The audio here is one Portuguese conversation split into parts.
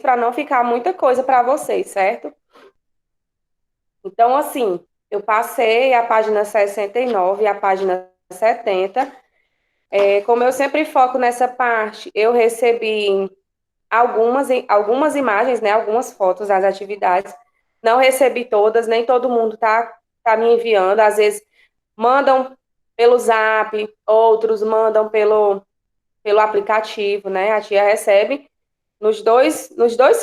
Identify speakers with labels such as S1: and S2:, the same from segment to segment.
S1: para não ficar muita coisa para vocês, certo? Então, assim, eu passei a página 69 e a página 70. Como eu sempre foco nessa parte, eu recebi algumas imagens, né, algumas fotos das atividades. Não recebi todas, nem todo mundo tá me enviando. Às vezes mandam pelo Zap, outros mandam pelo aplicativo, né? A tia recebe nos dois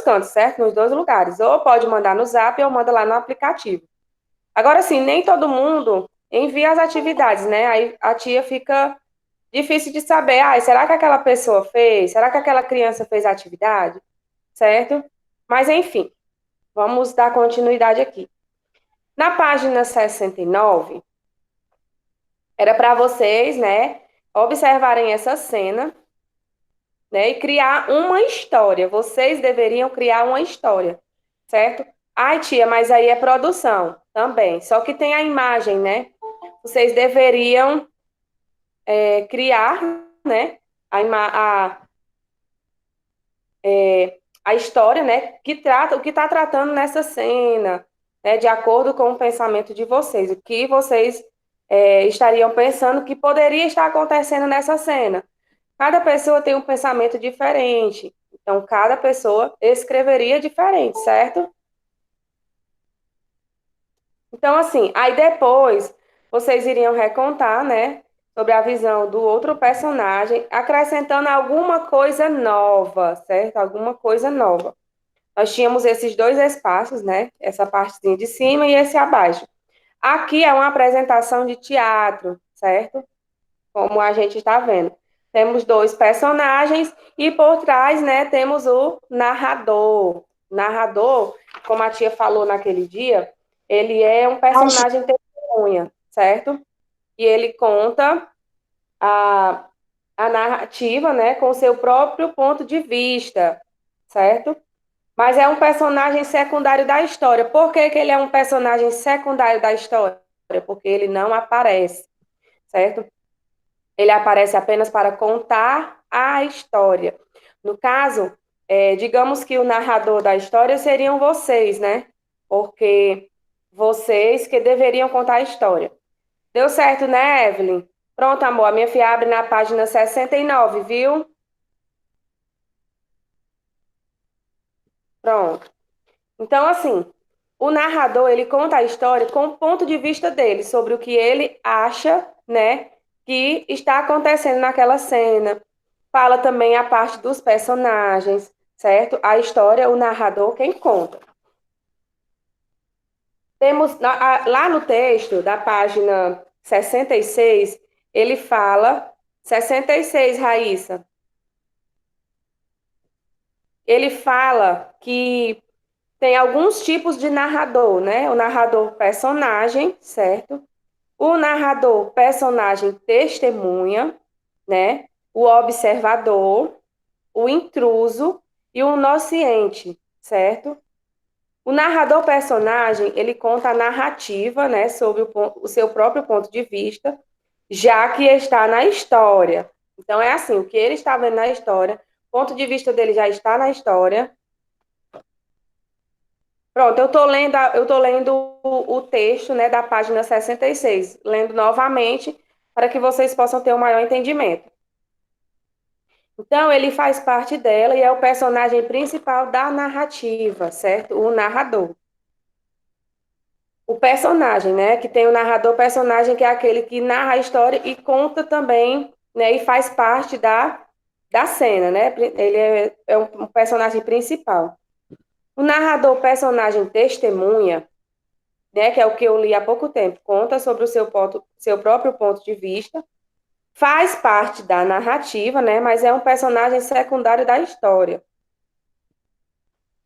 S1: cantos, certo? Nos dois lugares. Ou pode mandar no Zap ou manda lá no aplicativo. Agora, sim, nem todo mundo envia as atividades, né? Aí a tia fica difícil de saber, será que aquela pessoa fez? Será que aquela criança fez a atividade? Certo? Mas, enfim, vamos dar continuidade aqui. Na página 69, era para vocês, né, observarem essa cena, né, e criar uma história. Vocês deveriam criar uma história, certo? Ai, tia, mas aí é produção também. Só que tem a imagem, né? Vocês deveriam criar, né, a, ima- a história, né, que trata o que está tratando nessa cena, né, de acordo com o pensamento de vocês, o que vocês estariam pensando que poderia estar acontecendo nessa cena. Cada pessoa tem um pensamento diferente, então cada pessoa escreveria diferente, certo? Então, assim, aí depois vocês iriam recontar, né, sobre a visão do outro personagem, acrescentando alguma coisa nova, certo? Alguma coisa nova. Nós tínhamos esses dois espaços, né? Essa partezinha de cima e esse abaixo. Aqui é uma apresentação de teatro, certo? Como a gente está vendo. Temos dois personagens e por trás, né, temos o narrador. Narrador, como a tia falou naquele dia, ele é um personagem testemunha, certo? E ele conta a, a narrativa, né, com o seu próprio ponto de vista, certo? Mas é um personagem secundário da história. Por que que ele é um personagem secundário da história? Porque ele não aparece, certo? Ele aparece apenas para contar a história. No caso, digamos que o narrador da história seriam vocês, né? Porque vocês que deveriam contar a história. Deu certo, né, Evelyn? Pronto, amor, a minha filha abre na página 69, viu? Pronto. Então, assim, o narrador, ele conta a história com o ponto de vista dele, sobre o que ele acha, né, que está acontecendo naquela cena. Fala também a parte dos personagens, certo? A história, o narrador, quem conta. Temos lá no texto da página 66, ele fala, 66, Raíssa, ele fala que tem alguns tipos de narrador, né? O narrador personagem, certo? O narrador personagem testemunha, né? O observador, o intruso e o onisciente, certo? O narrador personagem, ele conta a narrativa, né, sobre o seu próprio ponto de vista, já que está na história. Então é assim, o que ele está vendo na história, o ponto de vista dele já está na história. Pronto, eu tô lendo o texto, né, da página 66, lendo novamente para que vocês possam ter um maior entendimento. Então, ele faz parte dela e é o personagem principal da narrativa, certo? O narrador. O personagem, né? Que tem o narrador personagem, que é aquele que narra a história e conta também, né? E faz parte da cena, né? Ele é um personagem principal. O narrador personagem testemunha, né? Que é o que eu li há pouco tempo, conta sobre o seu próprio ponto de vista, faz parte da narrativa, né? Mas é um personagem secundário da história.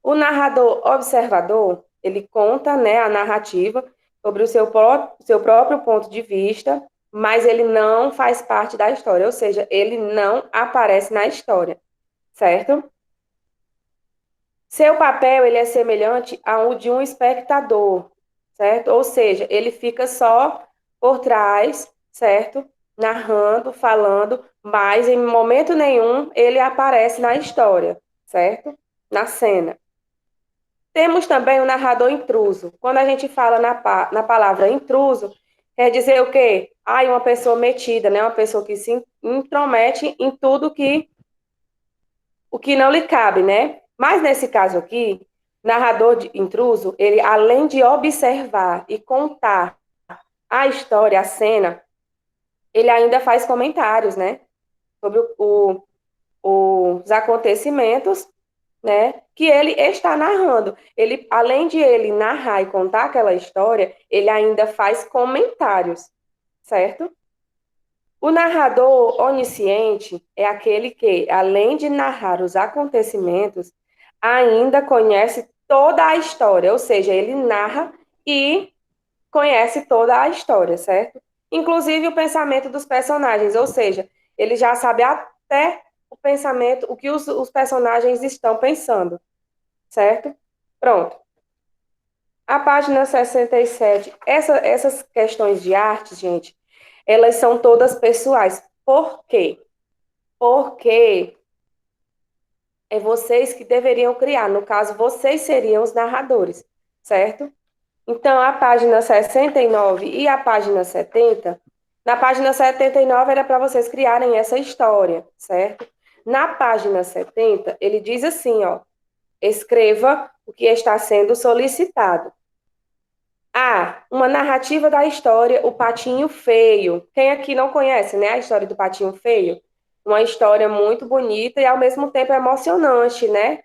S1: O narrador observador, ele conta, né, a narrativa sobre seu próprio ponto de vista, mas ele não faz parte da história, ou seja, ele não aparece na história, certo? Seu papel, ele é semelhante ao de um espectador, certo? Ou seja, ele fica só por trás, certo? Narrando, falando, mas em momento nenhum ele aparece na história, certo? na cena. Temos também o narrador intruso. Quando a gente fala na palavra intruso, quer dizer o quê? Uma pessoa metida, né? Uma pessoa que se intromete em tudo o que não lhe cabe, né? Mas nesse caso aqui, intruso, ele além de observar e contar a história, a cena, ele ainda faz comentários, né? Sobre os acontecimentos, né? Que ele está narrando. Ele, além de ele narrar e contar aquela história, ele ainda faz comentários, certo? O narrador onisciente é aquele que, além de narrar os acontecimentos, ainda conhece toda a história, ou seja, ele narra e conhece toda a história, certo? Inclusive o pensamento dos personagens, ou seja, ele já sabe até o pensamento, o que os personagens estão pensando, certo? Pronto. A página 67, essas questões de arte, gente, elas são todas pessoais. Por quê? Porque é vocês que deveriam criar. No caso, vocês seriam os narradores, certo? Então, a página 69 e a página 70, na página 79 era para vocês criarem essa história, certo? Na página 70, ele diz assim, ó, escreva o que está sendo solicitado. Uma narrativa da história O Patinho Feio. Quem aqui não conhece, né, a história do Patinho Feio? Uma história muito bonita e ao mesmo tempo emocionante, né?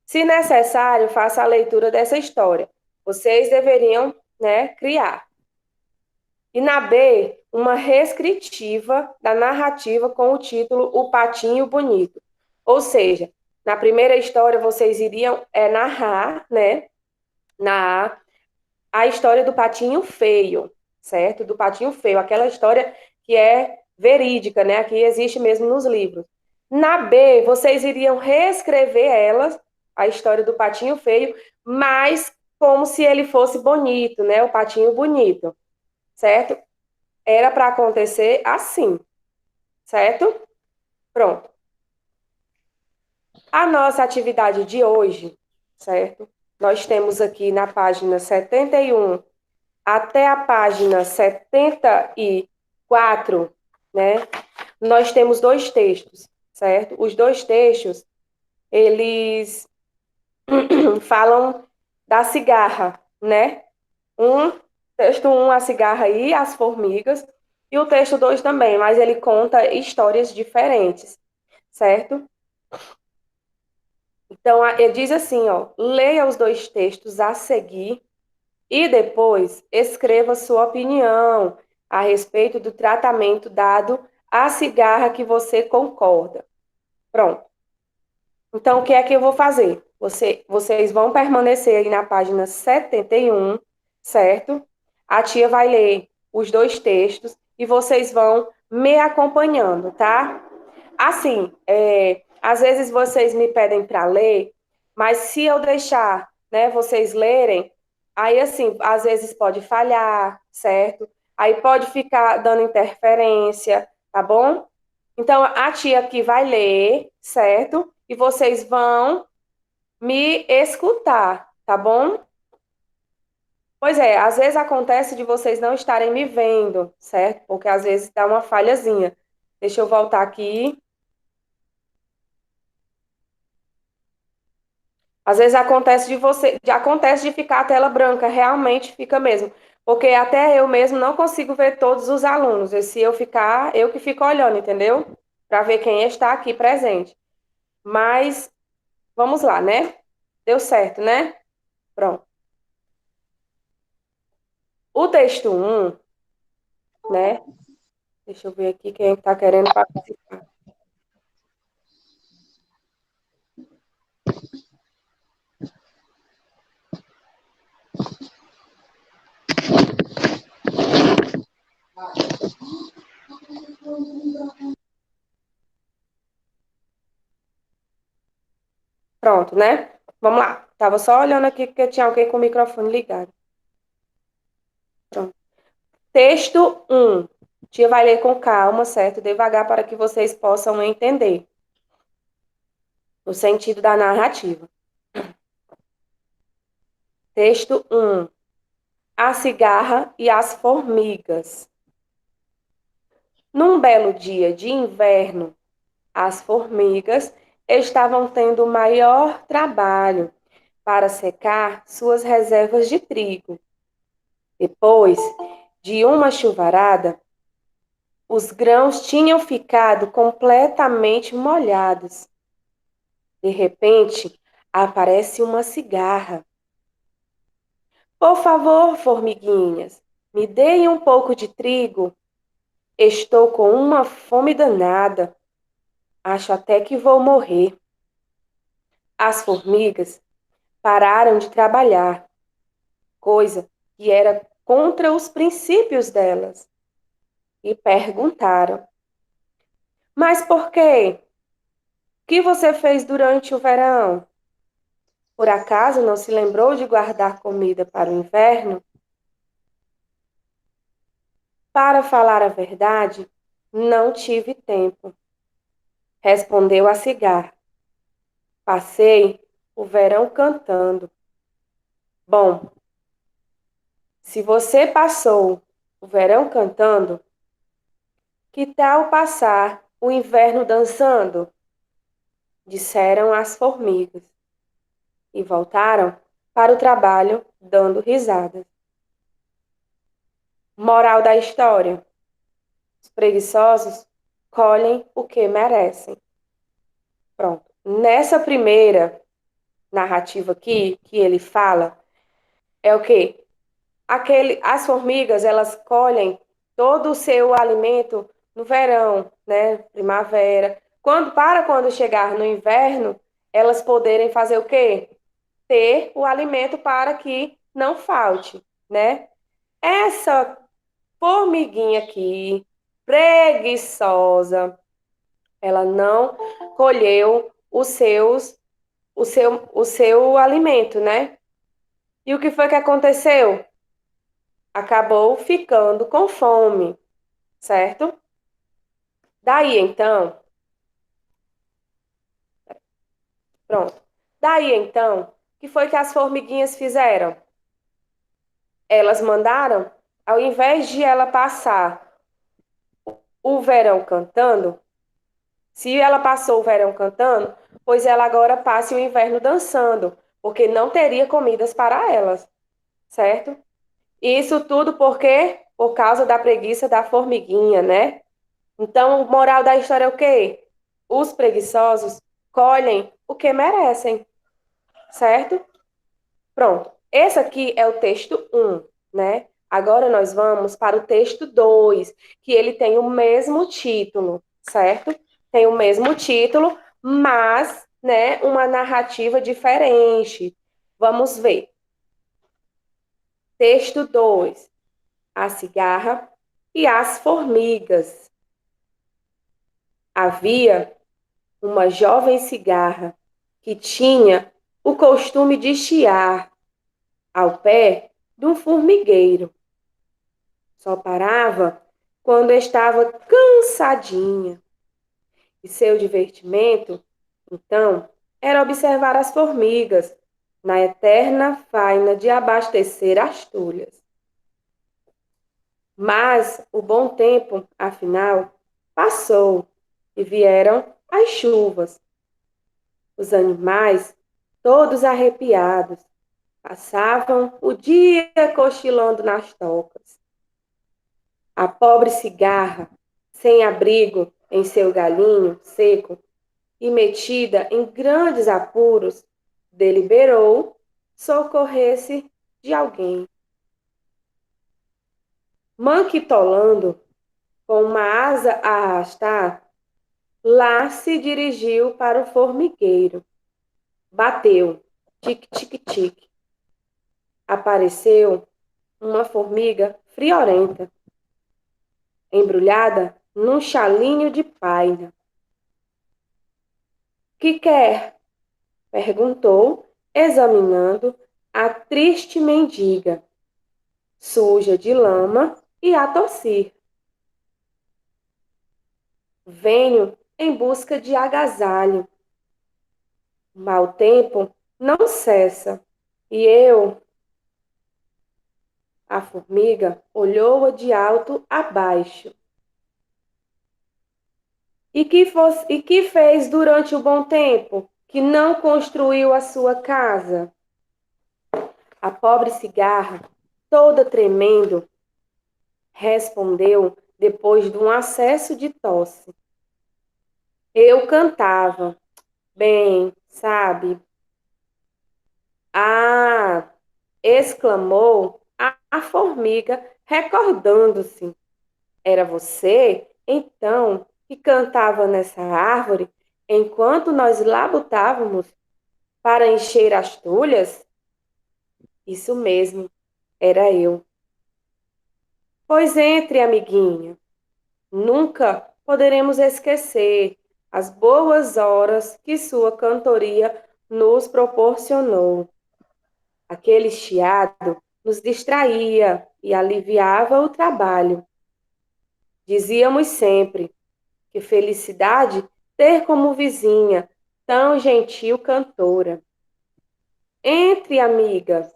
S1: Se necessário, faça a leitura dessa história. Vocês deveriam, né, criar. E na B, uma reescritiva da narrativa com o título O Patinho Bonito. Ou seja, na primeira história vocês iriam narrar, né, na A história do patinho feio, certo? Do patinho feio, aquela história que é verídica, né? Que existe mesmo nos livros. Na B, vocês iriam reescrever ela, a história do patinho feio, mas como se ele fosse bonito, né? O patinho bonito, certo? Era para acontecer assim, certo? Pronto. A nossa atividade de hoje, certo? Nós temos aqui na página 71 até a página 74, né? Nós temos dois textos, certo? Os dois textos, eles falam da cigarra, né? Texto um, a cigarra e as formigas, e o texto 2 também, mas ele conta histórias diferentes, certo? Então, ele diz assim, ó, leia os dois textos a seguir e depois escreva sua opinião a respeito do tratamento dado à cigarra que você concorda. Pronto. Então, o que é que eu vou fazer? Vocês vão permanecer aí na página 71, certo? A tia vai ler os dois textos e vocês vão me acompanhando, tá? Assim, às vezes vocês me pedem para ler, mas se eu deixar, né, vocês lerem, aí assim, às vezes pode falhar, certo? Aí pode ficar dando interferência, tá bom? Então a tia aqui vai ler, certo? E vocês vão me escutar, tá bom? Pois é, às vezes acontece de vocês não estarem me vendo, certo? Porque às vezes dá uma falhazinha. Deixa eu voltar aqui. Às vezes acontece de ficar a tela branca, realmente fica mesmo. Porque até eu mesmo não consigo ver todos os alunos. E se eu ficar, eu que fico olhando, entendeu? Para ver quem está aqui presente. Mas vamos lá, né? Deu certo, né? Pronto. O texto um, né? Deixa eu ver aqui quem está querendo participar. Pronto, né? Vamos lá. Tava só olhando aqui porque tinha alguém com o microfone ligado. Pronto. Texto um. Tia vai ler com calma, certo? Devagar para que vocês possam entender. no sentido da narrativa. Texto 1. A cigarra e as formigas. Num belo dia de inverno, as formigas estavam tendo o maior trabalho para secar suas reservas de trigo. Depois de uma chuvarada, os grãos tinham ficado completamente molhados. De repente, aparece uma cigarra. Por favor, formiguinhas, me deem um pouco de trigo. Estou com uma fome danada. Acho até que vou morrer. As formigas pararam de trabalhar, coisa que era contra os princípios delas, e perguntaram: Mas por quê? O que você fez durante o verão? Por acaso não se lembrou de guardar comida para o inverno? Para falar a verdade, não tive tempo, respondeu a cigarra. Passei o verão cantando. Bom, se você passou o verão cantando, que tal passar o inverno dançando? Disseram as formigas e voltaram para o trabalho dando risadas. Moral da história: os preguiçosos colhem o que merecem. Pronto. Nessa primeira narrativa aqui que ele fala, é o quê? As formigas, elas colhem todo o seu alimento no verão, né? Primavera. Quando chegar no inverno, elas poderem fazer o quê? Ter o alimento para que não falte, né? Essa formiguinha aqui, preguiçosa, ela não colheu o seu alimento, né? E o que foi que aconteceu? Acabou ficando com fome, certo? Daí então, pronto. Daí então, o que foi que as formiguinhas fizeram? Elas mandaram, ao invés de ela passar o verão cantando, se ela passou o verão cantando, pois ela agora passe o inverno dançando, porque não teria comidas para elas, certo? Isso tudo por quê? Por causa da preguiça da formiguinha, né? Então, o moral da história é o quê? Os preguiçosos colhem o que merecem, certo? Pronto. Esse aqui é o texto 1, né? Agora nós vamos para o texto 2, que ele tem o mesmo título, certo? Tem o mesmo título, mas, né, uma narrativa diferente. Vamos ver. Texto 2: A cigarra e as formigas. Havia uma jovem cigarra que tinha o costume de chiar ao pé de um formigueiro. Só parava quando estava cansadinha. E seu divertimento, então, era observar as formigas na eterna faina de abastecer as tulhas. Mas o bom tempo, afinal, passou e vieram as chuvas. Os animais, todos arrepiados, passavam o dia cochilando nas tocas. A pobre cigarra, sem abrigo em seu galinho seco e metida em grandes apuros, deliberou socorrer-se de alguém. Manquitolando, com uma asa a arrastar, lá se dirigiu para o formigueiro. Bateu, tic-tic-tic. Apareceu uma formiga friorenta, embrulhada num chalinho de paina. Que quer? Perguntou, examinando a triste mendiga, suja de lama e a tossir. Venho em busca de agasalho. O mau tempo não cessa. E a formiga, olhou-a de alto a baixo. E que fez durante o bom tempo? Que não construiu a sua casa? A pobre cigarra, toda tremendo, respondeu depois de um acesso de tosse. Eu cantava, bem, sabe? Ah! Exclamou a formiga, recordando-se. Era você, então, que cantava nessa árvore enquanto nós labutávamos para encher as tulhas? Isso mesmo, era eu. Pois entre, amiguinha. Nunca poderemos esquecer as boas horas que sua cantoria nos proporcionou. Aquele chiado nos distraía e aliviava o trabalho. Dizíamos sempre que felicidade ter como vizinha tão gentil cantora. Entre, amiga,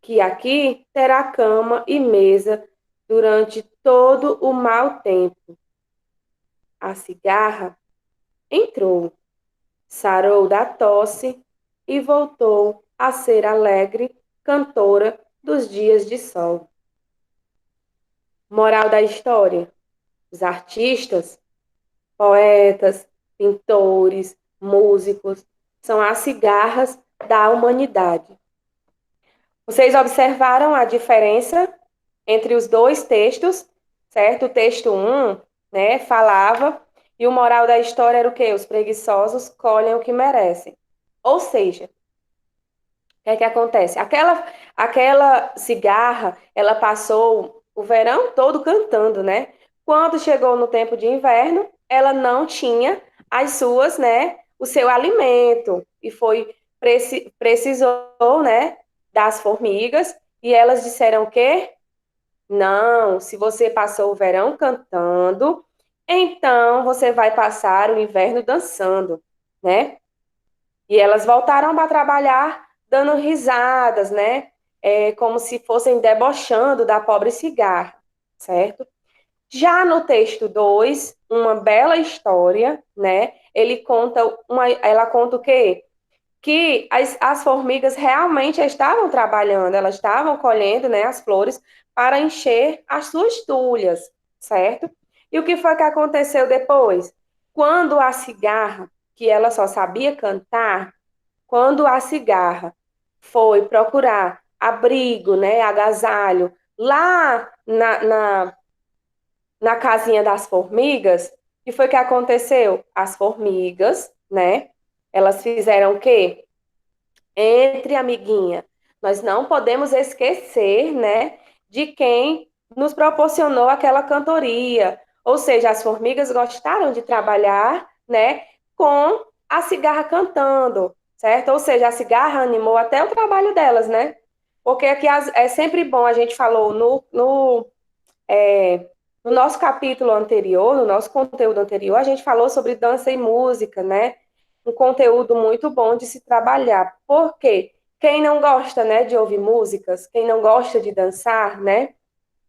S1: que aqui terá cama e mesa durante todo o mau tempo. A cigarra entrou, sarou da tosse e voltou a ser alegre cantora dos dias de sol. Moral da história: os artistas, poetas, pintores, músicos são as cigarras da humanidade. Vocês observaram a diferença entre os dois textos, certo? O texto 1, né, falava, e o moral da história era o quê? Os preguiçosos colhem o que merecem. Ou seja, o que é que acontece? Aquela cigarra, ela passou o verão todo cantando, né? Quando chegou no tempo de inverno, ela não tinha as suas, né, o seu alimento e precisou, né, das formigas e elas disseram o quê? Não, se você passou o verão cantando, então você vai passar o inverno dançando, né? E elas voltaram para trabalhar dando risadas, né? Como se fossem debochando da pobre cigarra, certo? Já no texto 2, uma bela história, né? Ela conta o quê? Que as formigas realmente estavam trabalhando, elas estavam colhendo, né, as flores para encher as suas tulhas, certo? E o que foi que aconteceu depois? Quando a cigarra, que ela só sabia cantar, quando a cigarra foi procurar abrigo, né, agasalho, lá na casinha das formigas, o que foi que aconteceu? As formigas, né, elas fizeram o quê? Entre, amiguinha, nós não podemos esquecer, né, de quem nos proporcionou aquela cantoria. Ou seja, as formigas gostaram de trabalhar, né, com a cigarra cantando, certo? Ou seja, a cigarra animou até o trabalho delas, né? Porque aqui é sempre bom, a gente falou no nosso capítulo anterior, no nosso conteúdo anterior, a gente falou sobre dança e música, né? Um conteúdo muito bom de se trabalhar. Por quê? Quem não gosta, né, de ouvir músicas, quem não gosta de dançar, né?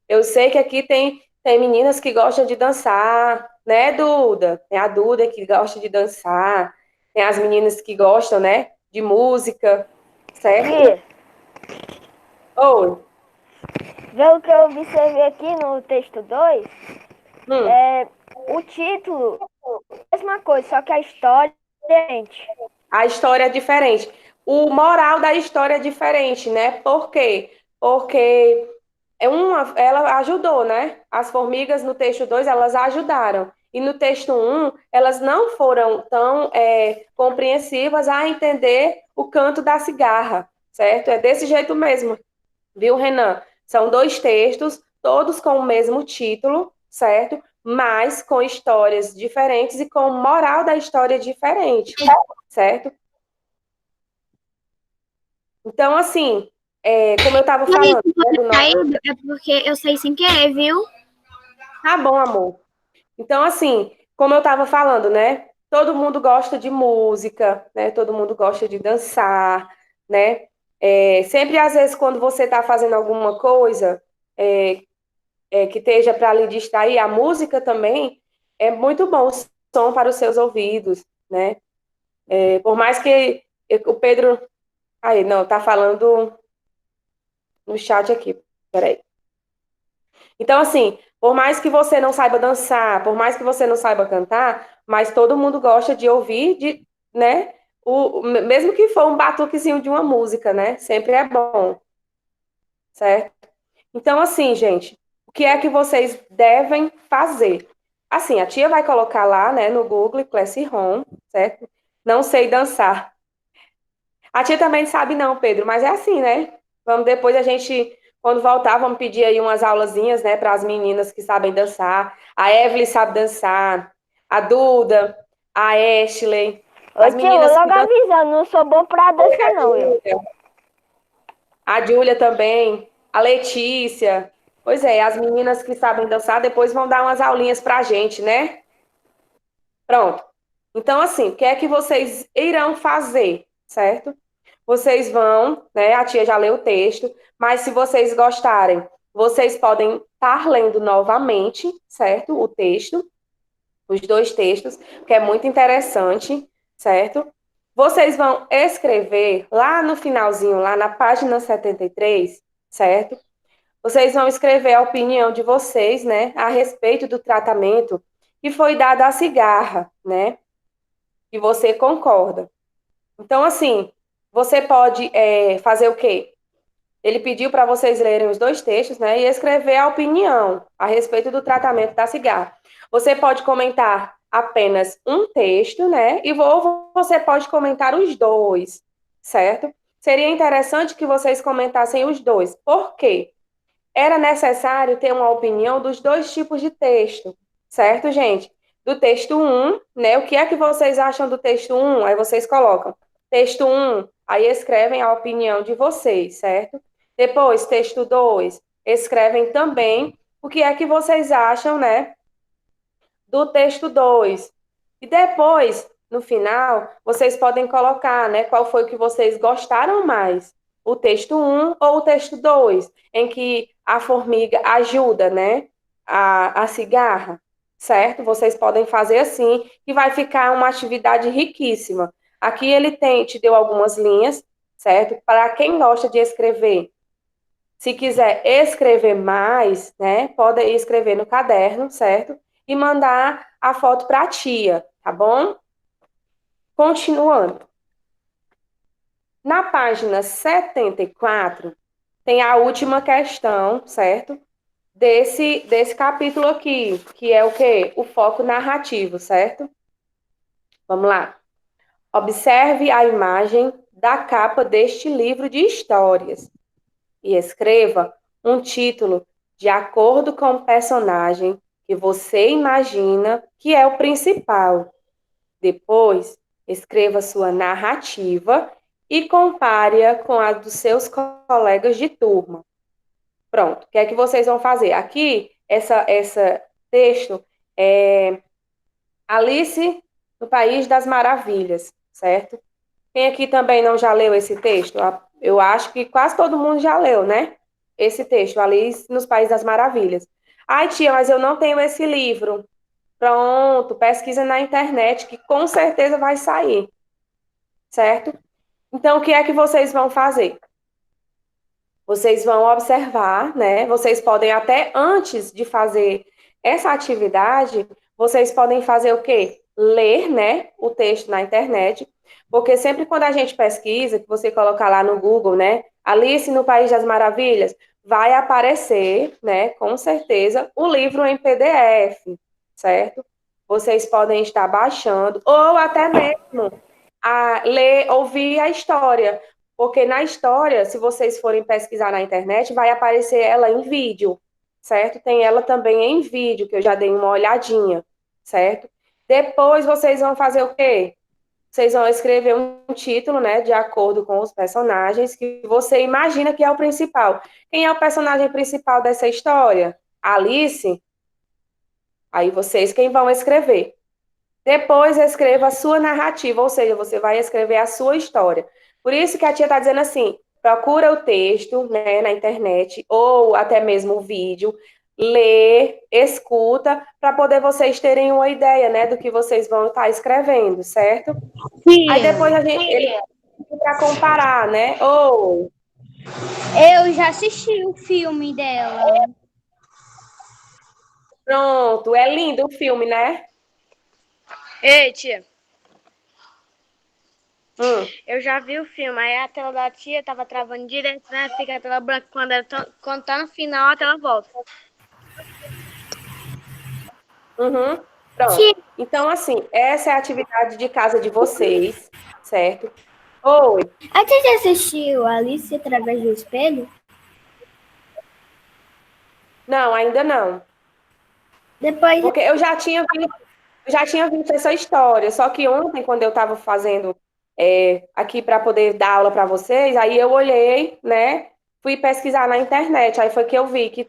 S1: Eu sei que aqui tem meninas que gostam de dançar, né, Duda? Tem a Duda que gosta de dançar, tem as meninas que gostam, né, de música, certo?
S2: Bia,
S1: Oi.
S2: pelo que eu observei aqui no texto 2,
S1: Hum.
S2: é, o título é a mesma coisa, só que a história é diferente.
S1: A história é diferente. O moral da história é diferente, né? Por quê? Porque ela ajudou, né? As formigas no texto 2 elas ajudaram. E no texto 1, elas não foram tão compreensivas a entender o canto da cigarra, certo? É desse jeito mesmo, viu, Renan? São dois textos, todos com o mesmo título, certo? Mas com histórias diferentes e com moral da história diferente, certo? Então, assim, como eu estava
S3: Mas
S1: falando,
S3: se
S1: né,
S3: você saiu, é porque eu saí sem querer, viu?
S1: tá bom, amor. Então, assim, como eu estava falando, né? todo mundo gosta de música, né? Todo mundo gosta de dançar, né? Sempre, às vezes, quando você está fazendo alguma coisa é, que esteja para lhe distrair, a música também é muito bom o som para os seus ouvidos, né? Por mais que o Pedro... Aí, não, tá falando no chat aqui, peraí. Então, assim, por mais que você não saiba dançar, por mais que você não saiba cantar, mas todo mundo gosta de ouvir, né? Mesmo que for um batuquezinho de uma música, né? Sempre é bom, certo? Então, assim, gente, o que é que vocês devem fazer? Assim, a tia vai colocar lá, né, no Google, Classroom, certo? Não sei dançar. A tia também sabe não, Pedro, mas é assim, né? Vamos depois a gente, quando voltar, vamos pedir aí umas aulazinhas, né, para as meninas que sabem dançar. A Evelyn sabe dançar, a Duda, a Ashley,
S2: Ô
S1: as
S2: tio,
S1: meninas que
S2: logo
S1: dançam,
S2: avisando, não sou bom pra dança não, eu.
S1: a Júlia também, a Letícia. Pois é, as meninas que sabem dançar depois vão dar umas aulinhas pra gente, né? Pronto. Então, assim, o que é que vocês irão fazer, certo? Vocês vão, né? A tia já leu o texto, mas se vocês gostarem, vocês podem estar lendo novamente, certo? O texto, os dois textos, que é muito interessante, certo? Vocês vão escrever lá no finalzinho, lá na página 73, certo? Vocês vão escrever a opinião de vocês, né, a respeito do tratamento que foi dado à cigarra, né? E você concorda. Então, assim, você pode fazer o quê? Ele pediu para vocês lerem os dois textos, né, e escrever a opinião a respeito do tratamento da cigarra. Você pode comentar apenas um texto, né, ou você pode comentar os dois, certo? Seria interessante que vocês comentassem os dois. Por quê? Era necessário ter uma opinião dos dois tipos de texto, certo, gente? Do texto um, né? O que é que vocês acham do texto um? Aí vocês colocam texto um, aí escrevem a opinião de vocês, certo? Depois, texto 2, escrevem também o que é que vocês acham, né, do texto 2. E depois, no final, vocês podem colocar, né, qual foi o que vocês gostaram mais, o texto um ou o texto 2, em que a formiga ajuda, né, a cigarra, certo? Vocês podem fazer assim, que vai ficar uma atividade riquíssima. Aqui ele te deu algumas linhas, certo? Para quem gosta de escrever. Se quiser escrever mais, né, pode escrever no caderno, certo? E mandar a foto para a tia, tá bom? Continuando. Na página 74, tem a última questão, certo? Desse capítulo aqui, que é o quê? O foco narrativo, certo? Vamos lá. Observe a imagem da capa deste livro de histórias e escreva um título de acordo com o personagem que você imagina que é o principal. Depois, escreva sua narrativa e compare-a com a dos seus colegas de turma. Pronto, o que é que vocês vão fazer? Aqui, essa texto é Alice no País das Maravilhas, certo? Quem aqui também não já leu esse texto? Eu acho que quase todo mundo já leu, né? Esse texto, Alice nos Países das Maravilhas. Ai, tia, mas eu não tenho esse livro. Pronto, pesquisa na internet que com certeza vai sair, certo? Então, o que é que vocês vão fazer? Vocês vão observar, né? Vocês podem até antes de fazer essa atividade, vocês podem fazer o quê? Ler, né, o texto na internet, porque sempre quando a gente pesquisa, que você colocar lá no Google, né, Alice no País das Maravilhas, vai aparecer, né, com certeza, o livro em PDF, certo? Vocês podem estar baixando, ou até mesmo ler, ouvir a história. Porque na história, se vocês forem pesquisar na internet, vai aparecer ela em vídeo, certo? Tem ela também em vídeo, que eu já dei uma olhadinha, certo? Depois vocês vão fazer o quê? Vocês vão escrever um título, né, de acordo com os personagens que você imagina que é o principal. Quem é o personagem principal dessa história? Alice? Aí vocês quem vão escrever. Depois escreva a sua narrativa, ou seja, você vai escrever a sua história. Por isso que a tia está dizendo assim: procura o texto, né, na internet, ou até mesmo o vídeo, lê, escuta, para poder vocês terem uma ideia, né, do que vocês vão estar escrevendo, certo? Aí
S3: Tia,
S1: depois ele para comparar, né? Ou
S3: eu já assisti o filme dela.
S1: pronto, é lindo o filme, né?
S2: Ei, tia,
S1: Hum.
S2: eu já vi o filme, aí a tela da tia tava travando direto, né? Fica a tela branca quando tá no final, a tela volta.
S1: Uhum, pronto.
S3: Tia,
S1: Então, assim, essa é a atividade de casa de vocês, certo? Oi.
S3: a tia já assistiu Alice através do espelho?
S1: Não, ainda não.
S3: Depois,
S1: Porque eu já tinha visto essa história, só que ontem, quando eu estava fazendo aqui para poder dar aula para vocês, aí eu olhei, né? Fui pesquisar na internet, aí foi que eu vi que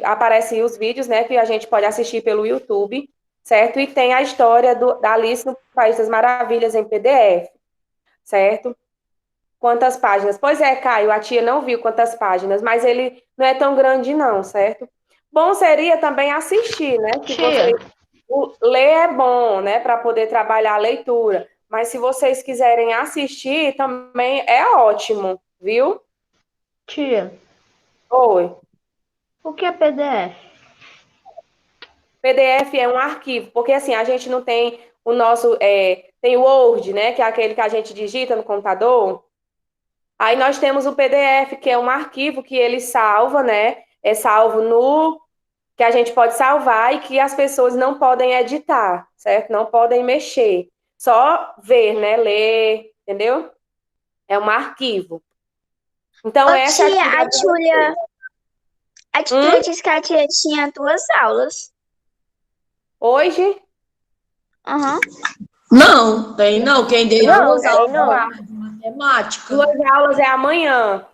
S1: aparece os vídeos, né? Que a gente pode assistir pelo YouTube, certo? E tem a história da Alice no País das Maravilhas em PDF, certo? Quantas páginas? Pois é, Caio, a tia não viu quantas páginas, mas ele não é tão grande, não, certo? Bom seria também assistir, né? Se
S4: Tia,
S1: você ler é bom, né? Para poder trabalhar a leitura. Mas se vocês quiserem assistir, também é ótimo, viu?
S4: tia,
S1: Oi.
S4: o que é PDF?
S1: PDF é um arquivo, porque assim, a gente não tem o nosso. Tem o Word, né? Que é aquele que a gente digita no computador. Aí nós temos o PDF, que é um arquivo que ele salva, né? É salvo no que a gente pode salvar e que as pessoas não podem editar, certo? Não podem mexer. Só ver, né? Ler, entendeu? É um arquivo. Então,
S5: Ô,
S1: essa é a
S5: tia,
S1: atividade.
S5: a tia
S1: Hum?
S5: disse que a tia tinha 2 aulas.
S1: Hoje?
S5: Aham.
S6: Não, tem não. Quem deu
S2: Não,
S6: duas
S2: tem
S6: aulas
S2: não.
S6: de matemática.
S1: Duas aulas é amanhã.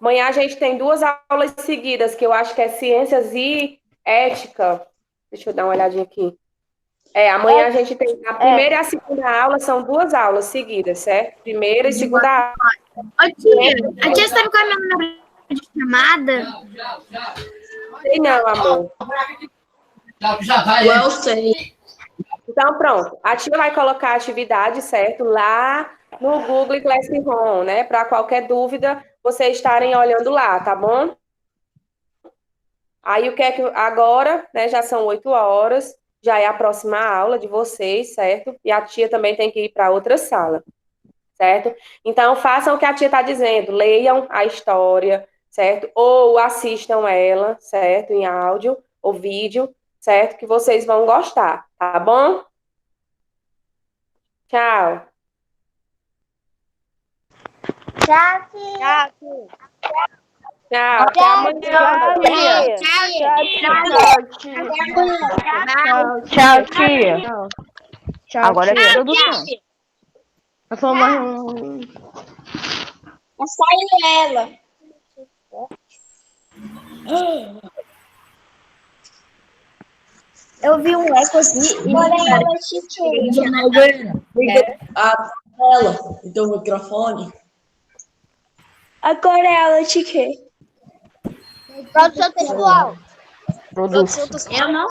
S1: Amanhã a gente tem duas aulas seguidas, que eu acho que é ciências e ética. Deixa eu dar uma olhadinha aqui. Amanhã a gente tem a primeira e a segunda aula, são duas aulas seguidas, certo? Primeira e segunda aula.
S3: ô tia, a tia sabe qual é meu número de chamada?
S1: Sei não, amor.
S6: Eu sei.
S1: Então, pronto. A tia vai colocar a atividade, certo? Lá no Google Classroom, né? Para qualquer dúvida, vocês estarem olhando lá, tá bom? Aí o que é que agora, né? Já são 8 horas, já é a próxima aula de vocês, certo? E a tia também tem que ir para outra sala, certo? Então façam o que a tia está dizendo, leiam a história, certo? Ou assistam ela, certo? Em áudio ou vídeo, certo? Que vocês vão gostar, tá bom? Tchau.
S5: Tchau, tia.
S1: Tchau. Até amanhã.
S4: Tchau, tia. Tchau, agora é produção. Nós vamos mais um.
S5: Saiu ela.
S3: Eu vi um eco aqui
S5: Agora é ela, tia.
S6: Dona Helena, liga a tela do teu microfone.
S5: Agora é ela, tia.
S3: Produção textual.
S4: Produção.
S3: Eu não